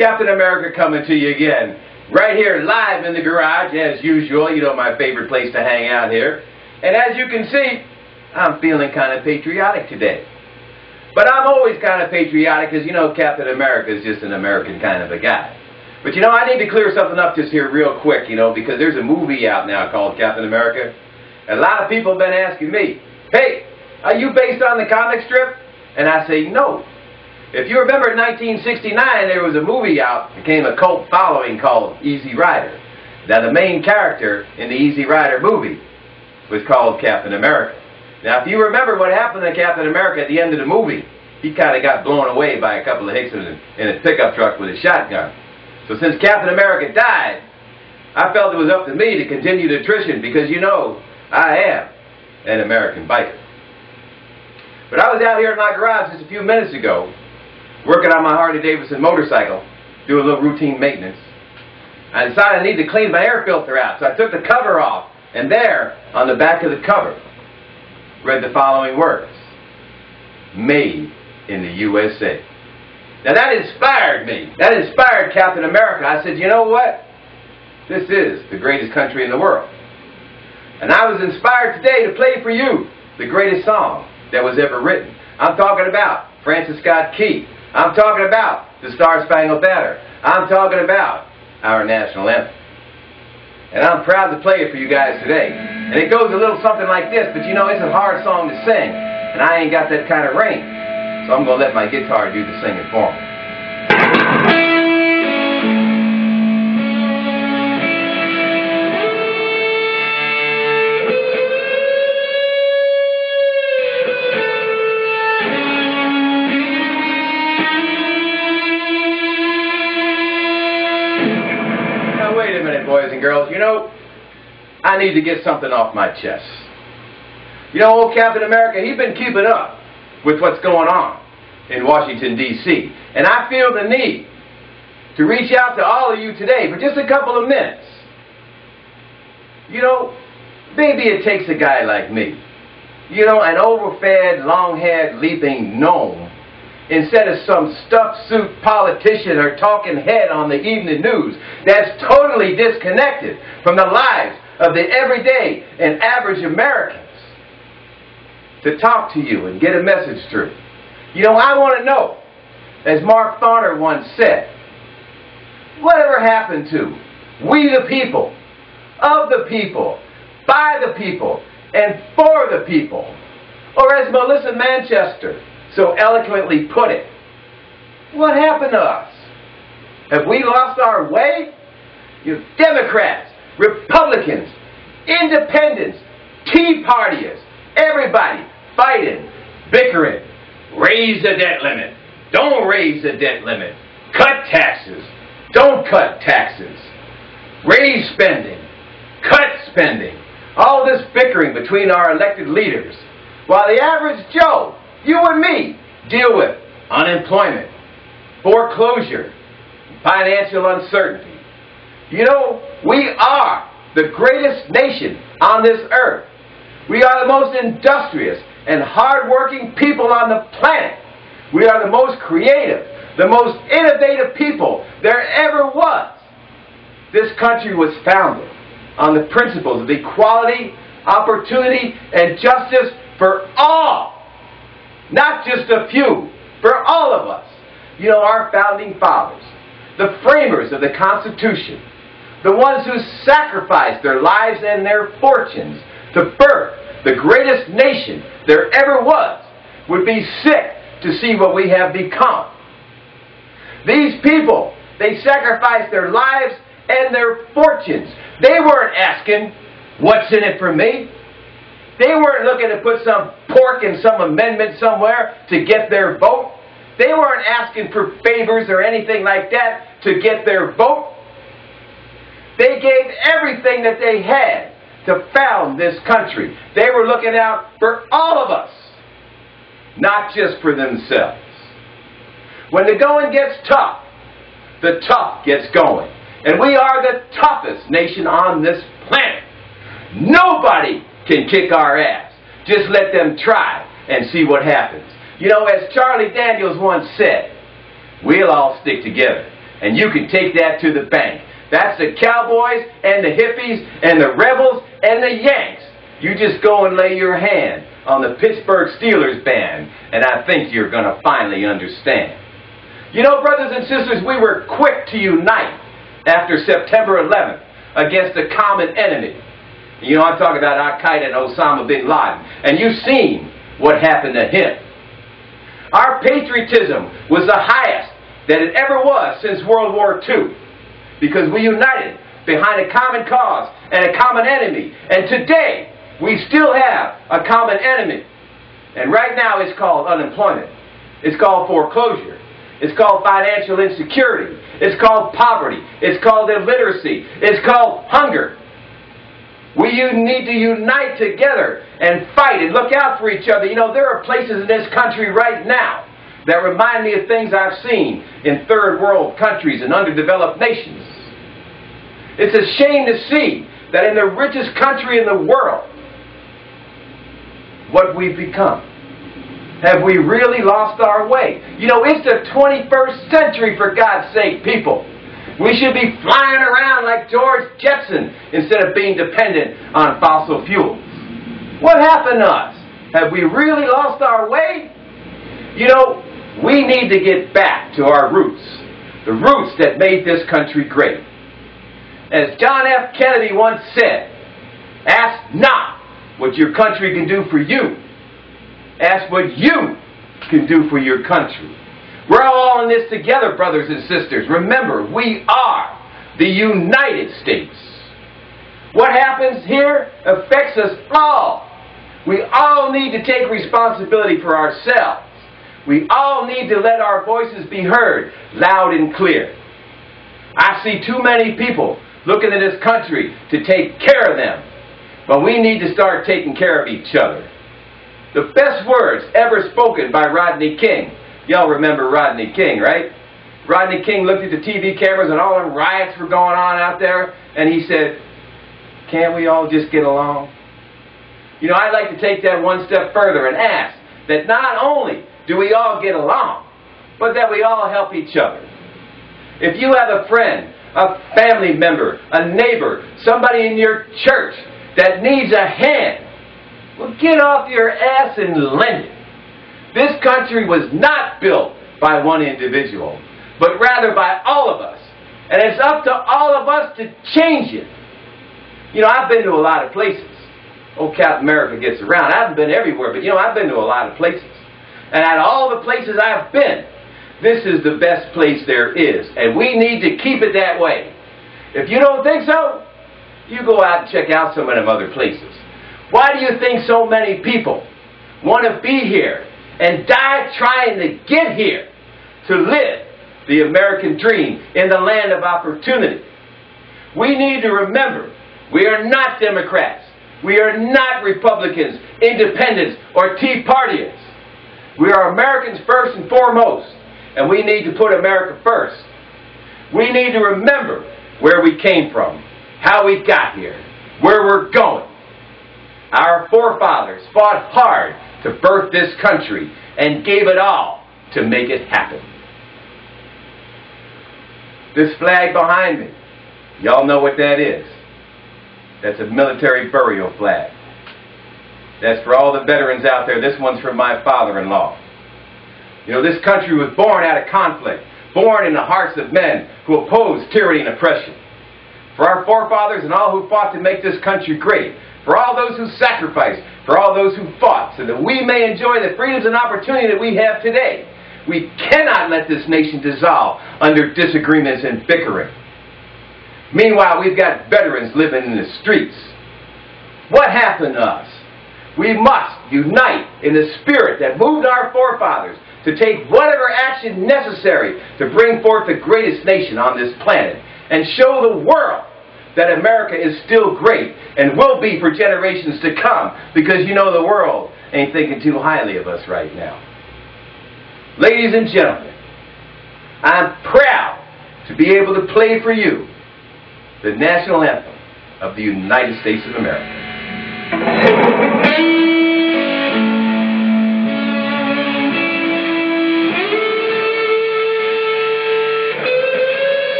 Captain America coming to you again. Right here, live in the garage, as usual. You know, my favorite place to hang out here. And as you can see, I'm feeling kind of patriotic today. But I'm always kind of patriotic because, you know, Captain America is just an American kind of a guy. But, you know, I need to clear something up just here real quick, you know, because there's a movie out now called Captain America. And a lot of people have been asking me, hey, are you based on the comic strip? And I say, no. If you remember in 1969, there was a movie out, became a cult following called Easy Rider. Now, the main character in the Easy Rider movie was called Captain America. Now, if you remember what happened to Captain America at the end of the movie, he kind of got blown away by a couple of hicks in a pickup truck with a shotgun. So since Captain America died, I felt it was up to me to continue the tradition because, you know, I am an American biker. But I was out here in my garage just a few minutes ago, working on my Harley-Davidson motorcycle, doing a little routine maintenance. I decided I needed to clean my air filter out, so I took the cover off, and there, on the back of the cover, read the following words: Made in the USA. Now that inspired me. That inspired Captain America. I said, you know what? This is the greatest country in the world. And I was inspired today to play for you the greatest song that was ever written. I'm talking about Francis Scott Key. I'm talking about the Star-Spangled Banner. I'm talking about our national anthem. And I'm proud to play it for you guys today. And it goes a little something like this, but you know, it's a hard song to sing, and I ain't got that kind of range. So I'm going to let my guitar do the singing for me. Now wait a minute, boys and girls. You know, I need to get something off my chest. You know, old Captain America, he's been keeping up with what's going on in Washington, D.C. And I feel the need to reach out to all of you today for just a couple of minutes. You know, maybe it takes a guy like me, you know, an overfed, long-haired, leaping gnome, instead of some stuffed suit politician or talking head on the evening news that's totally disconnected from the lives of the everyday and average Americans, to talk to you and get a message through. You know, I want to know, as Mark Tharner once said, whatever happened to we the people, of the people, by the people, and for the people? Or as Melissa Manchester so eloquently put it, what happened to us? Have we lost our way? You Democrats, Republicans, Independents, Tea Partiers, everybody fighting, bickering, raise the debt limit, don't raise the debt limit, cut taxes, don't cut taxes, raise spending, cut spending, all this bickering between our elected leaders, while the average Joe, you and me, deal with unemployment, foreclosure, financial uncertainty. You know, we are the greatest nation on this earth. We are the most industrious and hard-working people on the planet. We are the most creative, the most innovative people there ever was. This country was founded on the principles of equality, opportunity, and justice for all. Not just a few, for all of us. You know, our founding fathers, the framers of the Constitution, the ones who sacrificed their lives and their fortunes to birth the greatest nation there ever was, would be sick to see what we have become. These people, they sacrificed their lives and their fortunes. They weren't asking, what's in it for me? They weren't looking to put some pork in some amendment somewhere to get their vote. They weren't asking for favors or anything like that to get their vote. They gave everything that they had to found this country. They were looking out for all of us, not just for themselves. When the going gets tough, the tough gets going. And we are the toughest nation on this planet. Nobody can kick our ass. Just let them try and see what happens. You know, as Charlie Daniels once said, we'll all stick together And you can take that to the bank. That's the cowboys and the hippies and the rebels and the Yanks. You just go and lay your hand on the Pittsburgh Steelers band, and I think you're going to finally understand. You know, brothers and sisters, we were quick to unite after September 11th against a common enemy. You know, I'm talking about Al-Qaeda and Osama bin Laden, and you've seen what happened to him. Our patriotism was the highest that it ever was since World War II, because we united behind a common cause and a common enemy. And today, we still have a common enemy. And right now, it's called unemployment. It's called foreclosure. It's called financial insecurity. It's called poverty. It's called illiteracy. It's called hunger. We need to unite together and fight and look out for each other. You know, there are places in this country right now that remind me of things I've seen in third world countries and underdeveloped nations. It's a shame to see that in the richest country in the world, what we've become. Have we really lost our way? You know, it's the 21st century, for God's sake, people. We should be flying around like George Jetson instead of being dependent on fossil fuels. What happened to us? Have we really lost our way? You know, we need to get back to our roots, the roots that made this country great. As John F. Kennedy once said, ask not what your country can do for you. Ask what you can do for your country. We're all in this together, brothers and sisters. Remember, we are the United States. What happens here affects us all. We all need to take responsibility for ourselves. We all need to let our voices be heard loud and clear. I see too many people looking at this country to take care of them. But we need to start taking care of each other. The best words ever spoken by Rodney King. Y'all remember Rodney King, right? Rodney King looked at the TV cameras and all the riots were going on out there, and he said, can't we all just get along? You know, I'd like to take that one step further and ask that not only do we all get along, but that we all help each other. If you have a friend, a family member, a neighbor, somebody in your church that needs a hand, well, get off your ass and lend it. This country was not built by one individual, but rather by all of us. And it's up to all of us to change it. You know, I've been to a lot of places. Old Captain America gets around. I haven't been everywhere, but you know, I've been to a lot of places. And at all the places I've been, this is the best place there is. And we need to keep it that way. If you don't think so, you go out and check out some of them other places. Why do you think so many people want to be here and die trying to get here to live the American dream in the land of opportunity? We need to remember, we are not Democrats. We are not Republicans, Independents, or Tea Partiers. We are Americans first and foremost, and we need to put America first. We need to remember where we came from, how we got here, where we're going. Our forefathers fought hard to birth this country and gave it all to make it happen. This flag behind me, y'all know what that is. That's a military burial flag. That's for all the veterans out there. This one's for my father-in-law. You know, this country was born out of conflict, born in the hearts of men who opposed tyranny and oppression. For our forefathers and all who fought to make this country great, for all those who sacrificed, for all those who fought, so that we may enjoy the freedoms and opportunity that we have today. We cannot let this nation dissolve under disagreements and bickering. Meanwhile, we've got veterans living in the streets. What happened to us? We must unite in the spirit that moved our forefathers to take whatever action necessary to bring forth the greatest nation on this planet and show the world that America is still great and will be for generations to come, because you know the world ain't thinking too highly of us right now. Ladies and gentlemen, I'm proud to be able to play for you the national anthem of the United States of America.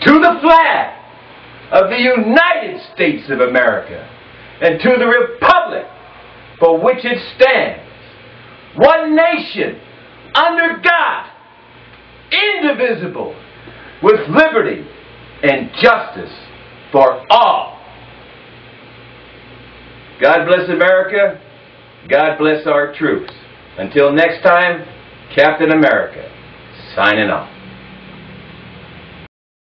to the flag of the United States of America, and to the republic for which it stands, one nation, under God, indivisible, with liberty and justice for all. God bless America. God bless our troops. Until next time, Captain America, signing off.